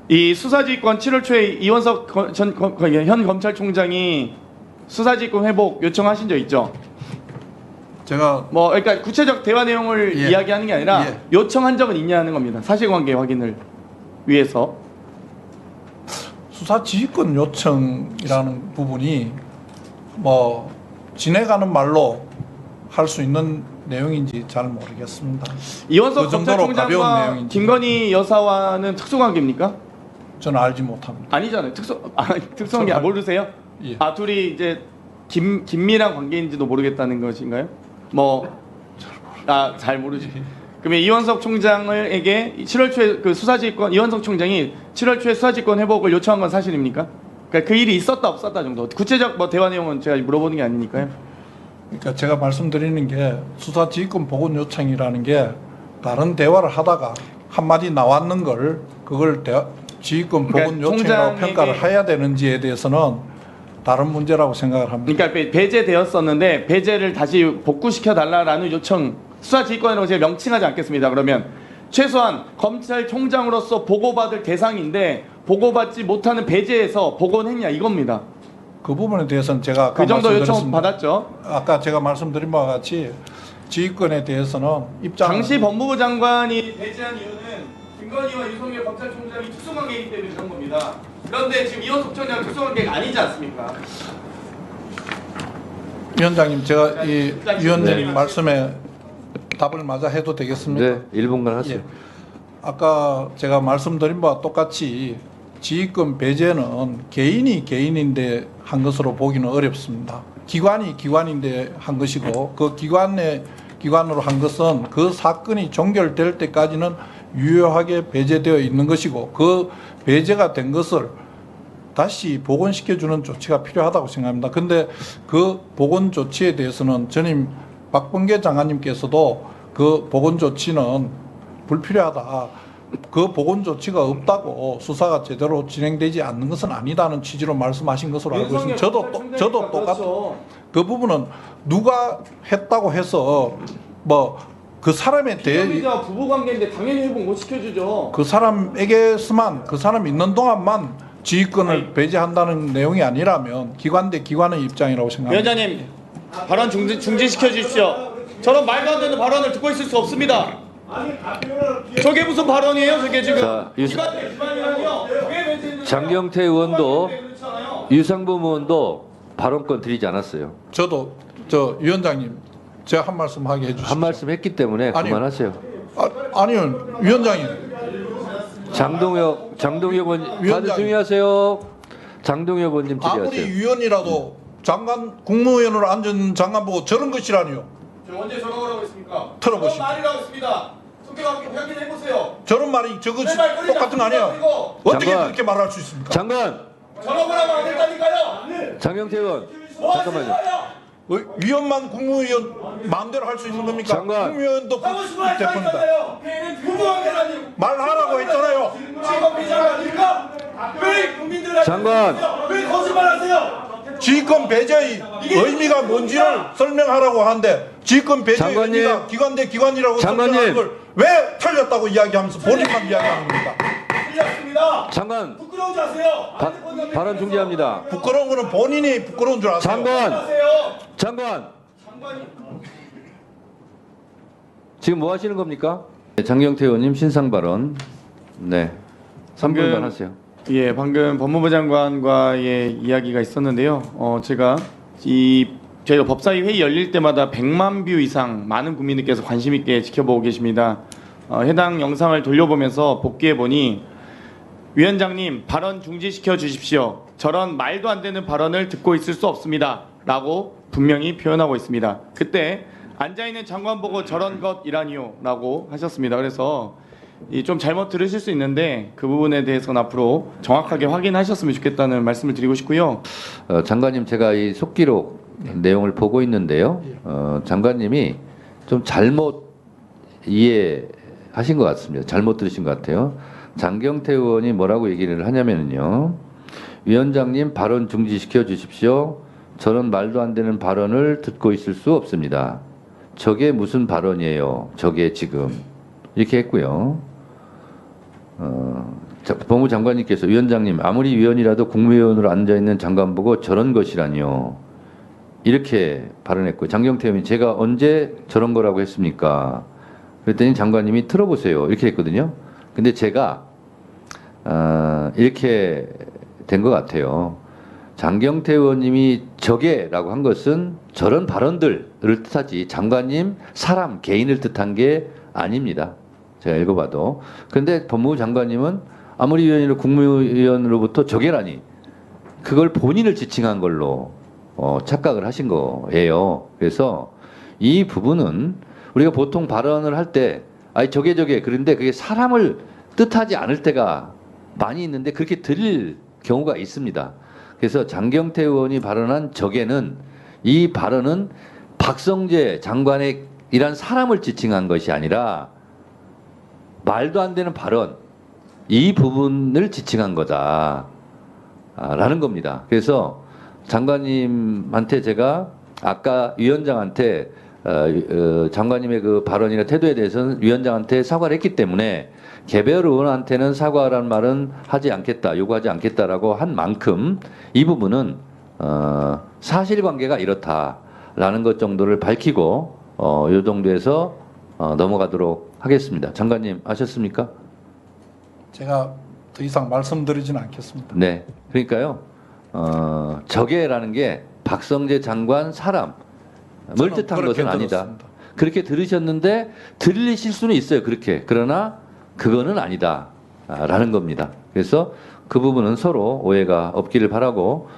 이 수사지휘권 7월 초에 이원석 현 검찰총장이 수사지휘권 회복 요청하신 적 있죠? 제가 뭐 그러니까 구체적 대화 내용을 예. 이야기하는 게 아니라 예. 요청한 적은 있냐는 겁니다. 사실관계 확인을 위해서. 수사지휘권 요청이라는 부분이 뭐 지내가는 말로 할 수 있는 내용인지 잘 모르겠습니다. 이원석 그 정도로 가벼운 검찰총장과 내용인지. 김건희 여사와는 특수관계입니까? 저는 알지 못합니다. 아니잖아요. 특수관계 모르세요? 예. 아 둘이 이제 긴밀한 관계인지도 모르겠다는 것인가요? 잘 모르지. 그러면 이원석 총장에게 7월 초에 그 수사지휘권 이원석 총장이 7월 초에 수사지휘권 회복을 요청한 건 사실입니까? 그러니까 그 일이 있었다 없었다 정도. 구체적 뭐 대화 내용은 제가 물어보는 게 아니니까요. 그러니까 제가 말씀드리는 게 수사지휘권 복원 요청이라는 게 다른 대화를 하다가 한마디 나왔는 걸 그걸 지휘권 복원 그러니까 요청이라고 총장에게- 평가를 해야 되는지에 대해서는 다른 문제라고 생각을 합니다. 그러니까 배제되었었는데 배제를 다시 복구시켜 달라라는 요청 수사지휘권이라고 제가 명칭하지 않겠습니다. 그러면 최소한 검찰총장으로서 보고받을 대상인데 보고받지 못하는 배제해서 복원했냐 이겁니다. 그 부분에 대해서는 제가 아까 그 정도 요청 말씀드렸습니다. 받았죠. 아까 제가 말씀드린 바와 같이 지휘권에 대해서는 입장 당시 법무부 장관이 배제한 이유는 김건희와 유석열 검찰총장이 특수관계이기 때문에 그런 겁니다. 그런데 지금 이원석 총장은 특수관계가 아니지 않습니까? 위원장님 제가 이 네. 위원님 말씀에 답을 마저 해도 되겠습니까? 네, 1분간 하세요. 예. 아까 제가 말씀드린 바와 똑같이 지휘권 배제는 개인이 개인인데 한 것으로 보기는 어렵습니다. 기관이 기관인데 한 것이고 그 기관으로 한 것은 그 사건이 종결될 때까지는 유효하게 배제되어 있는 것이고 그 배제가 된 것을 다시 복원시켜주는 조치가 필요하다고 생각합니다. 근데 그 복원 조치에 대해서는 전임 박범계 장관님께서도 그 복원 조치는 불필요하다. 그 복원 조치가 없다고 수사가 제대로 진행되지 않는 것은 아니다는 취지로 말씀하신 것으로 알고 있습니다. 저도 똑같아요. 그 부분은 누가 했다고 해서 뭐 그 사람에 대해 피해자 부부 관계인데 당연히 회복 못 시켜주죠. 그 사람에게서만 그 사람 있는 동안만 지휘권을 배제한다는 내용이 아니라면 기관 대 기관의 입장이라고 생각합니다. 위원장님 발언 중지시켜 주십시오. 저런 말도 안 되는 발언을 듣고 있을 수 없습니다. 저게 무슨 발언이에요? 저게 지금 자, 기관 대 기관이라니요. 왜 배제했는지 장경태 의원도 그렇잖아요. 유상범 의원도 발언권 드리지 않았어요. 저도 위원장님 제가 한 말씀 하게 해주시죠. 한 말씀 했기 때문에 아니요. 그만하세요. 아니요 위원장님 장동혁 의원 다들 위원장님. 조용히 하세요. 장동혁 의원님 아무리 질의하세요. 위원이라도 장관 국무위원으로 앉은 장관 보고 저런 것이라니요. 저 언제 저런 거라고 했습니까? 들어보시죠. 저런 말이라고 했습니다. 속도가 확인해 보세요. 저런 말이 저것이 제발 그러지 똑같은 거 아니에요? 않습니다, 그리고. 어떻게 장관. 그렇게 말할 수 있습니까? 장관, 저런 거라고 안 된다니까요. 장경태 의원, 뭐 하시는 잠깐만요. 거예요? 위원만 국무위원 마음대로 할 수 있는 겁니까? 장관. 국무위원도 하고 싶은 말 대표입니다. 하니까요. 궁금한 말하라고 했잖아요. 지금 비자가 아닙니까? 왜 국민들한테 장관. 왜 거짓말하세요? 지휘권 배제의 의미가 뭔지를 설명하라고 하는데 지휘권 배제의 장관님. 의미가 기관 대 기관이라고 장관님. 설명하는 걸 왜 틀렸다고 이야기하면서 본인만 이야기하는 겁니까? 틀렸습니다. 장관 부끄러우지 마세요. 발언 중지합니다. 부끄러운 거는 본인이 부끄러운 줄 아세요? 장관, 하세요. 장관 장관이 지금 뭐 하시는 겁니까? 네, 장경태 의원님 신상 발언. 네, 3분간 방금- 하세요. 예, 방금 법무부 장관과의 이야기가 있었는데요. 제가 저희가 법사위 회의 열릴 때마다 100만 뷰 이상 많은 국민들께서 관심 있게 지켜보고 계십니다. 해당 영상을 돌려보면서 복귀해 보니 위원장님 발언 중지시켜 주십시오. 저런 말도 안 되는 발언을 듣고 있을 수 없습니다. 라고 분명히 표현하고 있습니다. 그때 앉아있는 장관 보고 저런 것이라니요 라고 하셨습니다. 그래서 좀 잘못 들으실 수 있는데 그 부분에 대해서는 앞으로 정확하게 확인하셨으면 좋겠다는 말씀을 드리고 싶고요. 장관님 제가 이 속기록 내용을 보고 있는데요. 장관님이 좀 잘못 이해하신 것 같습니다. 잘못 들으신 것 같아요. 장경태 의원이 뭐라고 얘기를 하냐면요. 위원장님 발언 중지시켜 주십시오. 저런 말도 안 되는 발언을 듣고 있을 수 없습니다. 저게 무슨 발언이에요? 저게 지금 이렇게 했고요. 법무부 장관님께서 위원장님 아무리 위원이라도 국무위원으로 앉아 있는 장관 보고 저런 것이라니요. 이렇게 발언했고 장경태 의원이 제가 언제 저런 거라고 했습니까? 그랬더니 장관님이 틀어보세요. 이렇게 했거든요. 근데 제가 이렇게 된 것 같아요. 장경태 의원님이 저게라고 한 것은 저런 발언들을 뜻하지 장관님 사람 개인을 뜻한 게 아닙니다. 제가 읽어봐도. 그런데 법무부 장관님은 아무리 위원이라 국무위원으로부터 저게라니 그걸 본인을 지칭한 걸로 착각을 하신 거예요. 그래서 이 부분은 우리가 보통 발언을 할 때 아니 저게 그런데 그게 사람을 뜻하지 않을 때가 많이 있는데 그렇게 들릴 경우가 있습니다. 그래서 장경태 의원이 발언한 저게는 이 발언은 박성재 장관의 이란 사람을 지칭한 것이 아니라 말도 안 되는 발언 이 부분을 지칭한 거다 라는 겁니다. 그래서 장관님한테 제가 아까 위원장한테 장관님의 그 발언이나 태도에 대해서는 위원장한테 사과를 했기 때문에 개별 의원한테는 사과라는 말은 하지 않겠다, 요구하지 않겠다라고 한 만큼 이 부분은 사실관계가 이렇다라는 것 정도를 밝히고 요 정도에서 넘어가도록 하겠습니다. 장관님 아셨습니까? 제가 더 이상 말씀드리지는 않겠습니다. 네, 그러니까요. 저게라는 게 박성재 장관 사람을 저는 뜻한 그렇게 것은 아니다. 들었습니다. 그렇게 들으셨는데 들리실 수는 있어요. 그렇게. 그러나 그거는 아니다. 라는 겁니다. 그래서 그 부분은 서로 오해가 없기를 바라고